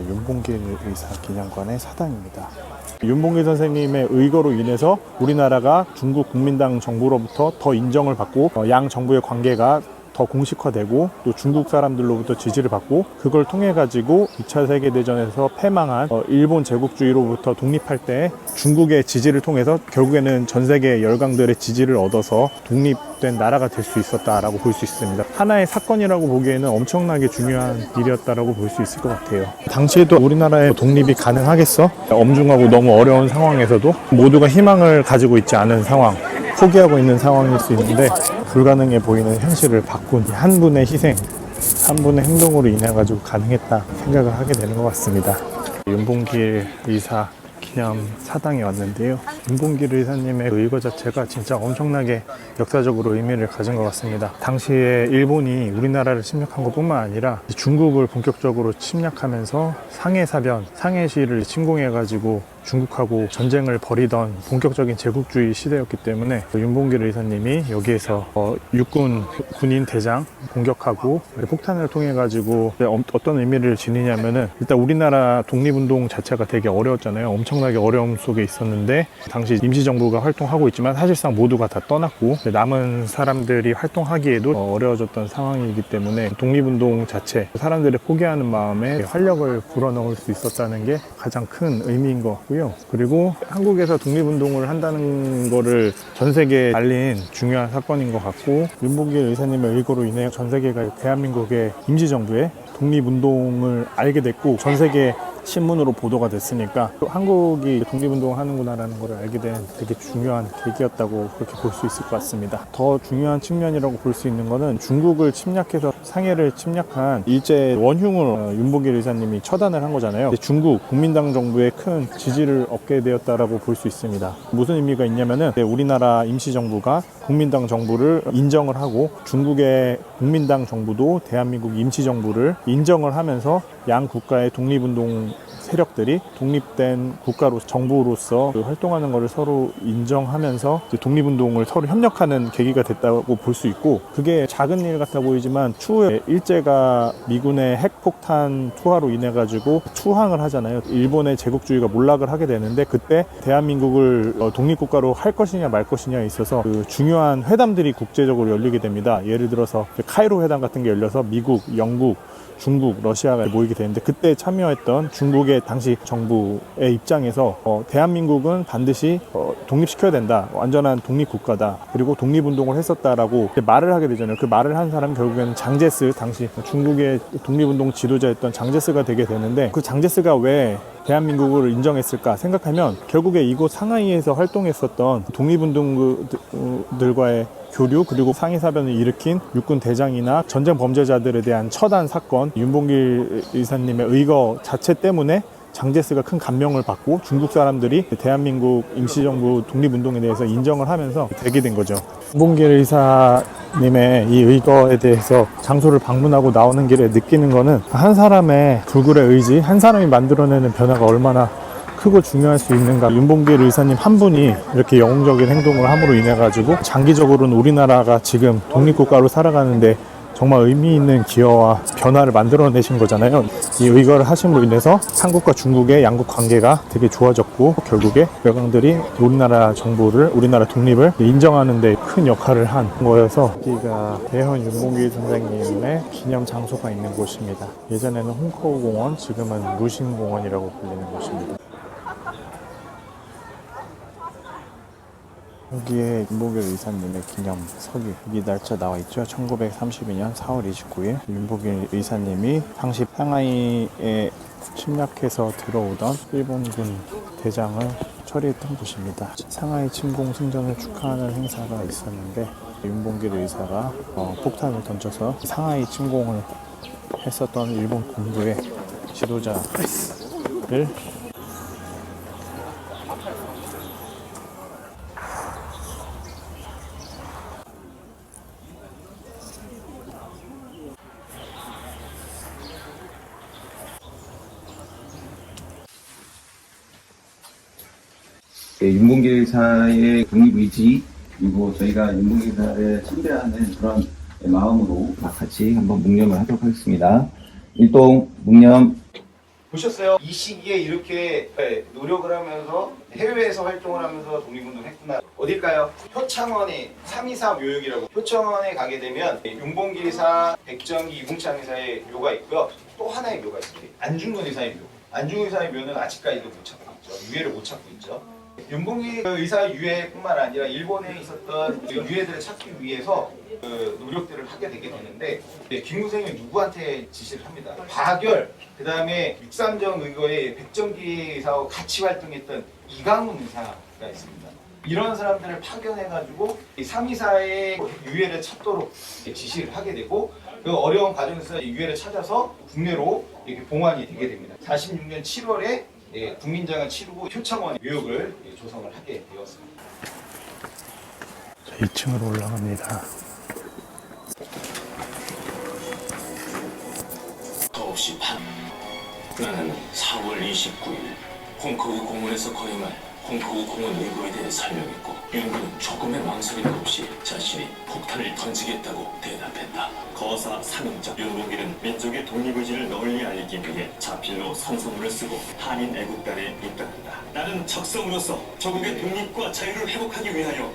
윤봉길 의사 기념관의 사당입니다. 윤봉길 선생님의 의거로 인해서 우리나라가 중국 국민당 정부로부터 더 인정을 받고 양 정부의 관계가 더 공식화되고 또 중국 사람들로부터 지지를 받고 그걸 통해 가지고 2차 세계대전에서 패망한 일본 제국주의로부터 독립할 때 중국의 지지를 통해서 결국에는 전 세계 열강들의 지지를 얻어서 독립된 나라가 될 수 있었다라고 볼 수 있습니다. 하나의 사건이라고 보기에는 엄청나게 중요한 일이었다라고 볼 수 있을 것 같아요. 당시에도 우리나라의 독립이 가능하겠어? 엄중하고 너무 어려운 상황에서도 모두가 희망을 가지고 있지 않은 상황, 포기하고 있는 상황일 수 있는데 불가능해 보이는 현실을 바꾼 한 분의 희생, 한 분의 행동으로 인해 가지고 가능했다 생각을 하게 되는 것 같습니다. 윤봉길 의사 기념 사당에 왔는데요. 윤봉길 의사님의 의거 자체가 진짜 엄청나게 역사적으로 의미를 가진 것 같습니다. 당시에 일본이 우리나라를 침략한 것뿐만 아니라 중국을 본격적으로 침략하면서 상해사변, 상해시를 침공해가지고 중국하고 전쟁을 벌이던 본격적인 제국주의 시대였기 때문에 윤봉길 의사님이 여기에서 육군 군인 대장 공격하고 폭탄을 통해 가지고 어떤 의미를 지니냐면은 일단 우리나라 독립운동 자체가 되게 어려웠잖아요. 엄청나게 어려움 속에 있었는데 당시 임시정부가 활동하고 있지만 사실상 모두가 다 떠났고 남은 사람들이 활동하기에도 어려워졌던 상황이기 때문에 독립운동 자체 사람들이 포기하는 마음에 활력을 불어넣을 수 있었다는 게 가장 큰 의미인 것 같고요. 그리고 한국에서 독립운동을 한다는 거를 전 세계에 알린 중요한 사건인 것 같고 윤봉길 의사님의 의거로 인해 전 세계가 대한민국의 임시정부의 독립운동을 알게 됐고 전 세계 신문으로 보도가 됐으니까 또 한국이 독립운동을 하는구나라는 걸 알게 된 되게 중요한 계기였다고 그렇게 볼 수 있을 것 같습니다. 더 중요한 측면이라고 볼 수 있는 거는 중국을 침략해서 상해를 침략한 일제 원흉을 윤봉길 의사님이 처단을 한 거잖아요. 중국 국민당 정부의 큰 지지를 얻게 되었다라고 볼 수 있습니다. 무슨 의미가 있냐면은 우리나라 임시정부가 국민당 정부를 인정을 하고 중국의 국민당 정부도 대한민국 임시정부를 인정을 하면서 양 국가의 독립운동 세력들이 독립된 국가로 정부로서 활동하는 것을 서로 인정하면서 독립운동을 서로 협력하는 계기가 됐다고 볼 수 있고 그게 작은 일 같아 보이지만 추후에 일제가 미군의 핵폭탄 투하로 인해 가지고 투항을 하잖아요. 일본의 제국주의가 몰락을 하게 되는데 그때 대한민국을 독립국가로 할 것이냐 말 것이냐에 있어서 그 중요한 회담들이 국제적으로 열리게 됩니다. 예를 들어서 카이로 회담 같은 게 열려서 미국, 영국, 중국, 러시아가 모이게 되는데 그때 참여했던 중국의 당시 정부의 입장에서 대한민국은 반드시 독립시켜야 된다. 완전한 독립국가다. 그리고 독립운동을 했었다라고 말을 하게 되잖아요. 그 말을 한 사람은 결국에는 장제스, 당시 중국의 독립운동 지도자였던 장제스가 되게 되는데 그 장제스가 왜 대한민국을 인정했을까 생각하면 결국에 이곳 상하이에서 활동했었던 독립운동들과의 교류 그리고 상해사변을 일으킨 육군 대장이나 전쟁 범죄자들에 대한 처단 사건 윤봉길 의사님의 의거 자체 때문에 장제스가 큰 감명을 받고 중국 사람들이 대한민국 임시정부 독립운동에 대해서 인정을 하면서 되게 된 거죠. 윤봉길 의사님의 이 의거에 대해서 장소를 방문하고 나오는 길에 느끼는 거는 한 사람의 불굴의 의지, 한 사람이 만들어내는 변화가 얼마나 크고 중요할 수 있는가. 윤봉길 의사님 한 분이 이렇게 영웅적인 행동을 함으로 인해 가지고 장기적으로는 우리나라가 지금 독립국가로 살아가는데 정말 의미 있는 기여와 변화를 만들어내신 거잖아요. 이 의거를 하심으로 인해서 한국과 중국의 양국 관계가 되게 좋아졌고 결국에 열강들이 우리나라 정부를, 우리나라 독립을 인정하는 데 큰 역할을 한 거여서 여기가 대현 윤봉길 선생님의 기념 장소가 있는 곳입니다. 예전에는 홍커우 공원, 지금은 루신 공원이라고 불리는 곳입니다. 여기에 윤봉길 의사님의 기념석이 여기 날짜 나와 있죠. 1932년 4월 29일 윤봉길 의사님이 당시 상하이에 침략해서 들어오던 일본군 대장을 처리했던 곳입니다. 상하이 침공 승전을 축하하는 행사가 있었는데 윤봉길 의사가 폭탄을 던져서 상하이 침공을 했었던 일본 군부의 지도자를 윤봉길 의사의 독립의지 그리고 저희가 윤봉길 의사를 신뢰하는 그런 마음으로 같이 한번 묵념을 하도록 하겠습니다. 일동, 묵념. 보셨어요? 이 시기에 이렇게 노력을 하면서 해외에서 활동을 하면서 독립운동을 했구나. 어딜까요? 효창원의 324 묘역이라고. 효창원에 가게 되면 윤봉길 의사, 백정기, 이붕창 의사의 묘가 있고요. 또 하나의 묘가 있어요. 안중근 의사의 묘. 안중근 의사의 묘는 아직까지도 못 찾고 있죠. 유해를 못 찾고 있죠. 윤봉길 의사의 유해뿐만 아니라 일본에 있었던 유해들을 찾기 위해서 그 노력들을 하게 되게 되는데 김구생이 누구한테 지시를 합니다. 박열, 그 다음에 육삼정 의거의 백정기 의사와 같이 활동했던 이강훈 의사가 있습니다. 이런 사람들을 파견해가지고 324의 유해를 찾도록 지시를 하게 되고 그 어려운 과정에서 유해를 찾아서 국내로 이렇게 봉환이 되게 됩니다. 46년 7월에 국민장을 치르고 효창원 묘역을 조성을 하게 되었습니다. 자, 2층으로 올라갑니다. 더없이 나는 4월 29일 홍커우 공원에서 거행할 홍커우 공원 의거에 대해 설명했고 윤군은 조금의 망설임도 없이 자신이 폭탄을 던지겠다고 대답했다. 거사 3인자 윤봉길은 민족의 독립의지를 널리 알리기 위해 자필로 선서문을 쓰고 한인 애국단에 입단한다. 나는 적성으로서 조국의 독립과 자유를 회복하기 위하여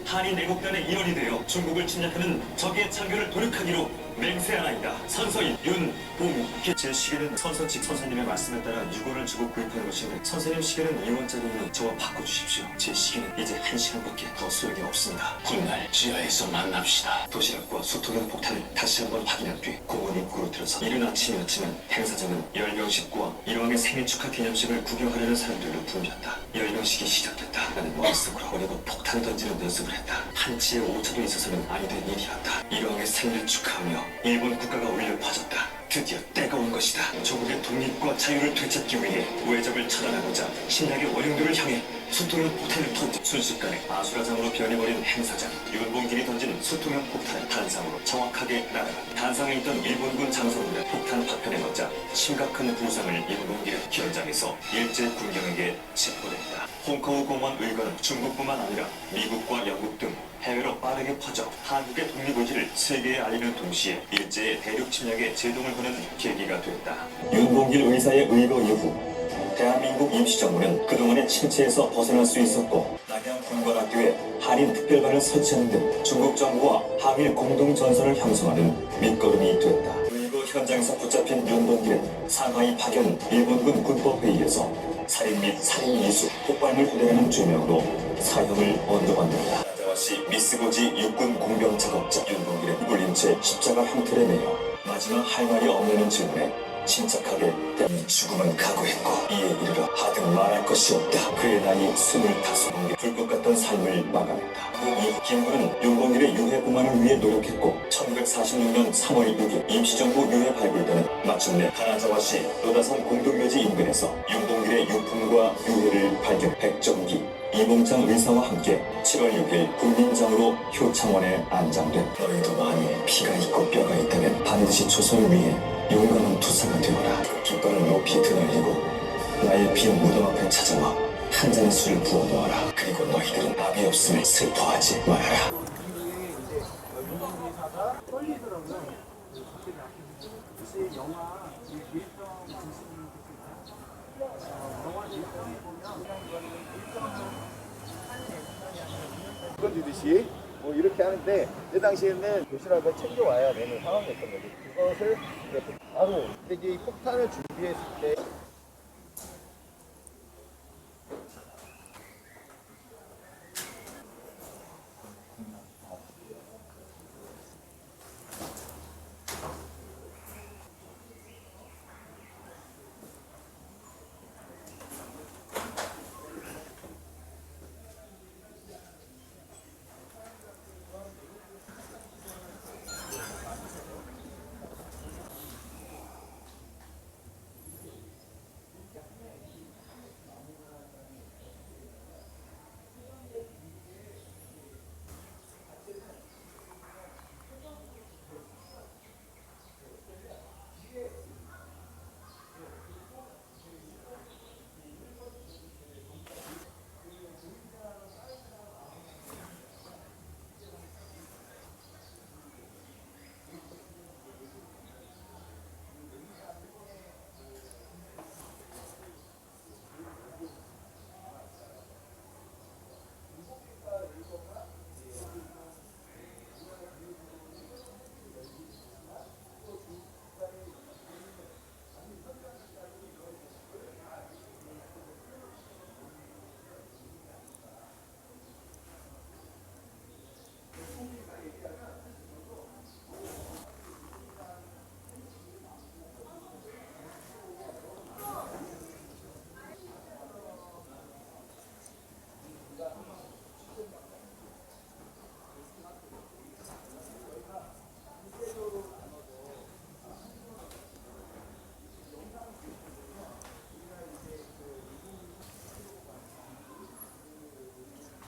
한인 애국단의 일원이 되어 중국을 침략하는 적의 참교를 돌격하기로 맹세하나이다. 선서인 윤봉길. 제 시계는 선서 직 선생님의 말씀에 따라 6원을 주고 구입하는 것인데 선생님 시계는 2원짜리니 저와 바꿔주십시오. 제 시계는 이제 1시간밖에 더 소용이 없습니다. 훗날 지하에서 만납시다. 도시락과 수통형 폭탄을 다시 한번 확인한 뒤 공원 입구로 들어서 이른 아침이었지만 행사장은 열병식과 일왕의 생일 축하 기념식을 구경하려는 사람들로 붐볐다. 열병식이 시작됐다. 나는 머릿속으로 어리고 폭탄 던지는 연습을 했다. 한치의 오차도 있어서는 아니 된 일이었다. 일왕의 생일을 축하하며 일본 국가가 울려 퍼졌다. 드디어 때가 온 것이다. 조국의 독립과 자유를 되찾기 위해 외적을 처단하고자 신나게 원흉들을 향해 수통형 폭탄을 던져 순식간에 아수라장으로 변해버린 행사장. 윤봉길이 던진 수통형 폭탄은 단상으로 정확하게 날아갔다. 단상에 있던 일본군 장성들의 폭탄 파편에 맞자 심각한 부상을 입은 윤봉길은 현장에서 일제 군경에게 체포됐다. 홍커우 공원 의거는 중국뿐만 아니라 미국과 영국 등 해외로 빠르게 퍼져 한국의 독립의지를 세계에 알리는 동시에 일제의 대륙 침략에 제동을 거는 계기가 됐다. 윤봉길 의사의 의거 이후 대한민국 임시정부는 그동안의 침체에서 벗어날 수 있었고 낙양 군관학교에 한인 특별반을 설치하는 등 중국 정부와 한일 공동전선을 형성하는 밑거름이 됐다. 의거 현장에서 붙잡힌 윤봉길은 상하이 파견 일본군 군법회의에서 살인 및 살인 이수, 폭발물 후대라는 죄명으로 사형을 언도받는다. 나자와시 미쓰고지 육군 공병 작업자 윤봉길은 굴린 채 십자가 형틀에 매여 마지막 할 말이 없는 질문에 침착하게 이 죽음은 각오했고 이에 이르러 하등 말할 것이 없다. 그의 나이 25. 불꽃 같던 삶을 마감했다. 이 김구는 윤봉길의 유해 봉환을 위해 노력했고 1946년 3월 6일 임시정부 유해 발굴단은 마침내 가나자와시 노다산 공동묘지 인근에서 윤봉길의 유품과 유해를 발견. 백정기, 이봉창 의사와 함께 7월 6일 국민장으로 효창원에 안장된. 너희도 만일 피가 있고 뼈가 있다면 반드시 조선을 위해 용감한 투사가 되어라. 깃발을 높이 드날리고 나의 피는 무덤 앞에 찾아와 한 잔의 술을 부어 넣어라. 그리고 너희들은 아비 없음을 슬퍼하지 말아라. 주듯이 뭐 이렇게 하는데 그 당시에는 도시락을 챙겨와야 되는 상황이었던 거죠. 그것을 바로 이제 이 폭탄을 준비했을 때